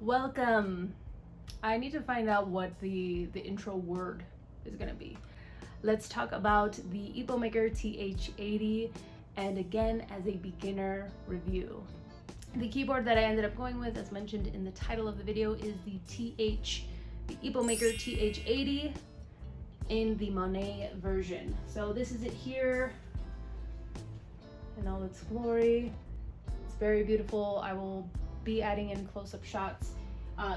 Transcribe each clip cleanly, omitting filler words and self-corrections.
Welcome. I need to find out what the intro word is gonna be. Let's talk about the Epomaker TH80, and again, as a beginner review. The keyboard that I ended up going with, as mentioned in the title of the video, is the Epomaker TH80 in the Monet version. So this is it here in all its glory. It's very beautiful. I will be adding in close-up shots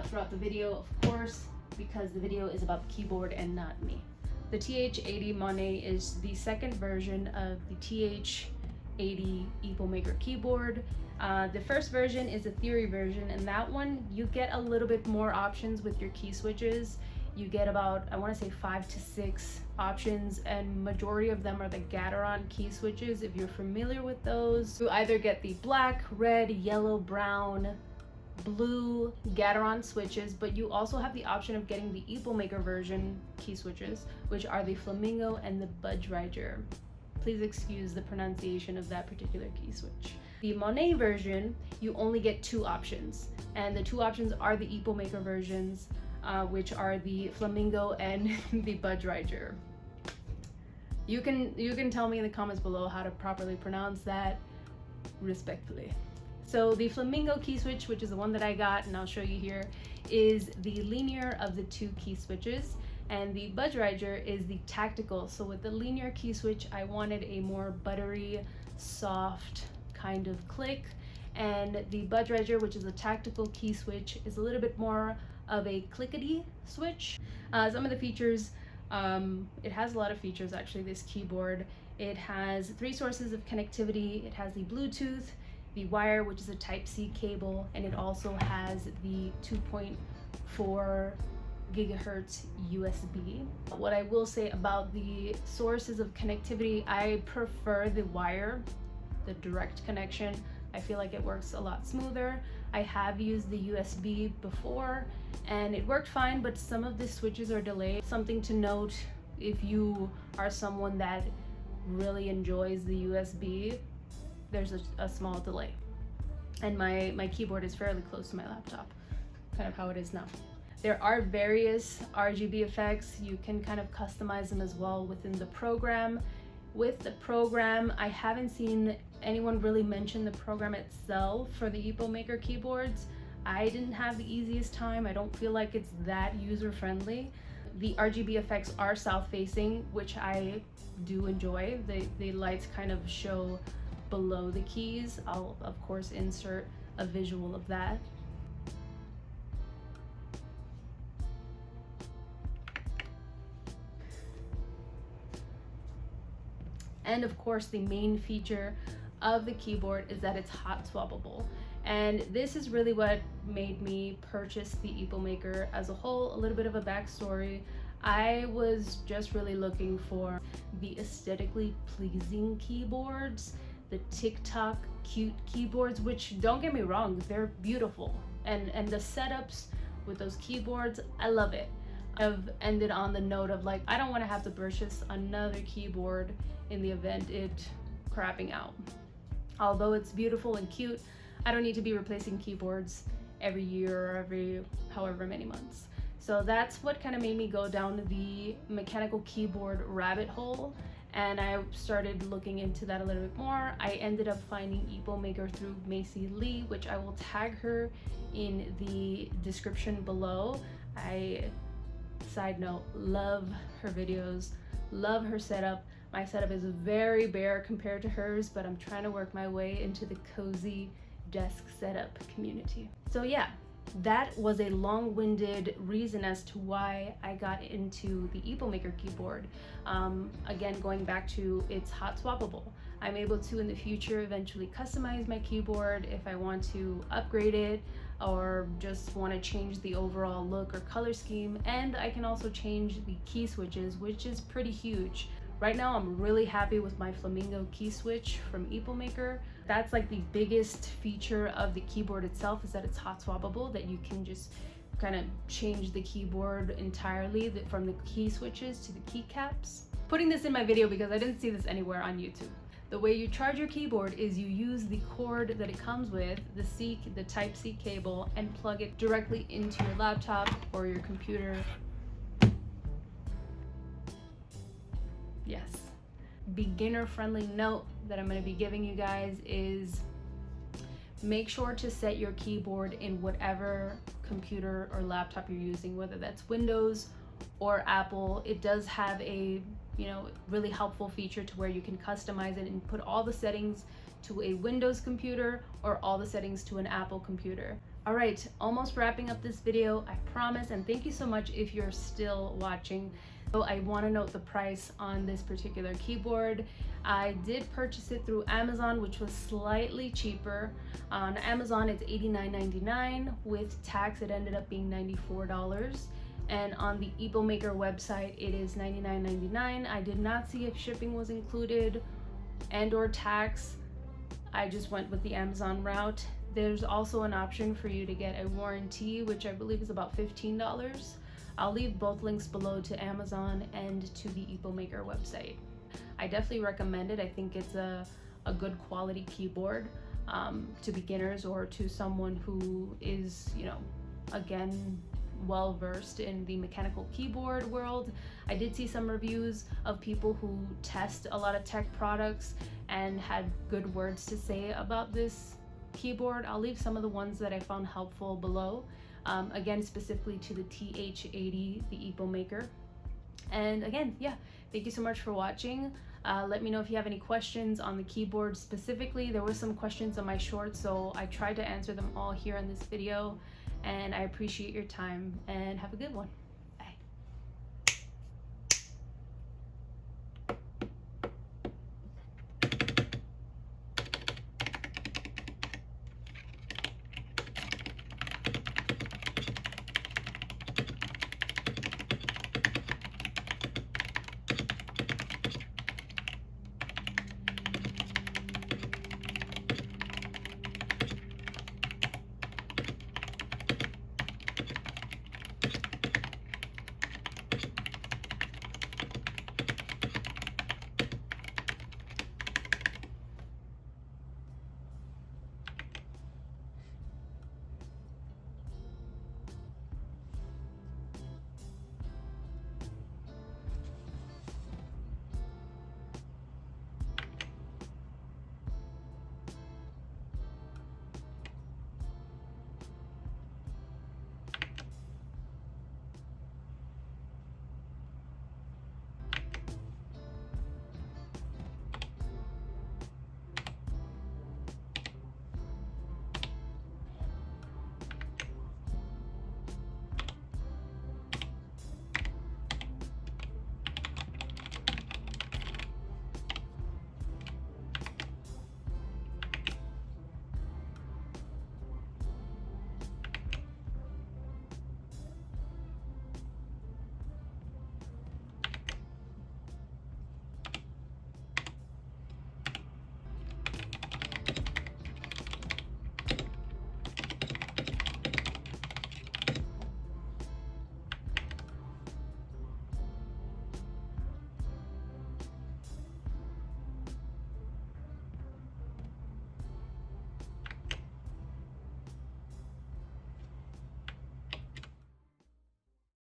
throughout the video, of course, because the video is about the keyboard and not me. The TH80 Monet is the second version of the TH80 Epomaker keyboard. The first version is a theory version, and that one you get a little bit more options with your key switches. You get about, I want to say 5 to 6 options, and majority of them are the Gateron key switches. If you're familiar with those, you either get the black, red, yellow, brown, blue Gateron switches, but you also have the option of getting the Epomaker version key switches, which are the Flamingo and the Budweiser. Please excuse the pronunciation of that particular key switch. The Monet version, you only get 2 options, and the 2 options are the Epomaker versions, which are the Flamingo and the Budweiser. You can tell me in the comments below how to properly pronounce that respectfully. So the Flamingo key switch, which is the one that I got, and I'll show you here, is the linear of the 2 key switches, and the Budweiser is the tactical. So with the linear key switch, I wanted a more buttery, soft kind of click, and the Budweiser, which is a tactical key switch, is a little bit more of a clickety switch. Some of the features, it has a lot of features actually, this keyboard. It has 3 sources of connectivity. It has the Bluetooth, the wire, which is a Type-C cable, and it also has the 2.4 gigahertz USB. What I will say about the sources of connectivity, I prefer the wire, the direct connection. I feel like it works a lot smoother. I have used the USB before and it worked fine, but some of the switches are delayed. Something to note if you are someone that really enjoys the USB, there's a small delay. And my keyboard is fairly close to my laptop, kind of how it is now. There are various RGB effects. You can kind of customize them as well within the program. With the program, I haven't seen anyone really mention the program itself for the Epomaker keyboards. I didn't have the easiest time. I don't feel like it's that user-friendly. The RGB effects are south-facing, which I do enjoy. The lights kind of show below the keys. I'll, of course, insert a visual of that. And of course, the main feature of the keyboard is that it's hot swappable. And this is really what made me purchase the Epomaker as a whole. A little bit of a backstory. I was just really looking for the aesthetically pleasing keyboards, the TikTok cute keyboards, which, don't get me wrong, they're beautiful. And the setups with those keyboards, I love it. I've ended on the note of like, I don't want to have to purchase another keyboard in the event it crapping out. Although it's beautiful and cute, I don't need to be replacing keyboards every year or every however many months. So that's what kind of made me go down the mechanical keyboard rabbit hole, and I started looking into that a little bit more. I ended up finding Epomaker through Macy Lee, which I will tag her in the description below. Side note, love her videos, love her setup. My setup is very bare compared to hers, but I'm trying to work my way into the cozy desk setup community. So yeah, that was a long-winded reason as to why I got into the Epomaker keyboard. Again, going back to it's hot swappable. I'm able to in the future eventually customize my keyboard if I want to upgrade it or just want to change the overall look or color scheme, and I can also change the key switches, which is pretty huge. Right now, I'm really happy with my Flamingo key switch from Epomaker. That's like the biggest feature of the keyboard itself, is that it's hot swappable, that you can just kind of change the keyboard entirely from the key switches to the keycaps. Putting this in my video because I didn't see this anywhere on YouTube. The way you charge your keyboard is you use the cord that it comes with, the Type-C cable, and plug it directly into your laptop or your computer. Yes. Beginner-friendly note that I'm going to be giving you guys is make sure to set your keyboard in whatever computer or laptop you're using, whether that's Windows or Apple. It does have a really helpful feature to where you can customize it and put all the settings to a Windows computer or all the settings to an Apple computer. All right, almost wrapping up this video, I promise, and thank you so much if you're still watching. So I want to note the price on this particular keyboard. I did purchase it through Amazon, which was slightly cheaper. On Amazon, it's $89.99. With tax, it ended up being $94. And on the Epomaker website, it is $99.99. I did not see if shipping was included and or tax. I just went with the Amazon route. There's also an option for you to get a warranty, which I believe is about $15. I'll leave both links below to Amazon and to the Epomaker website. I definitely recommend it. I think it's a good quality keyboard to beginners or to someone who is, again, well versed in the mechanical keyboard world. I did see some reviews of people who test a lot of tech products and had good words to say about this keyboard. I'll leave some of the ones that I found helpful below. Again, specifically to the TH80, the Epomaker. And again, yeah, thank you so much for watching. Let me know if you have any questions on the keyboard specifically. There were some questions on my shorts, so I tried to answer them all here in this video. And I appreciate your time, and have a good one.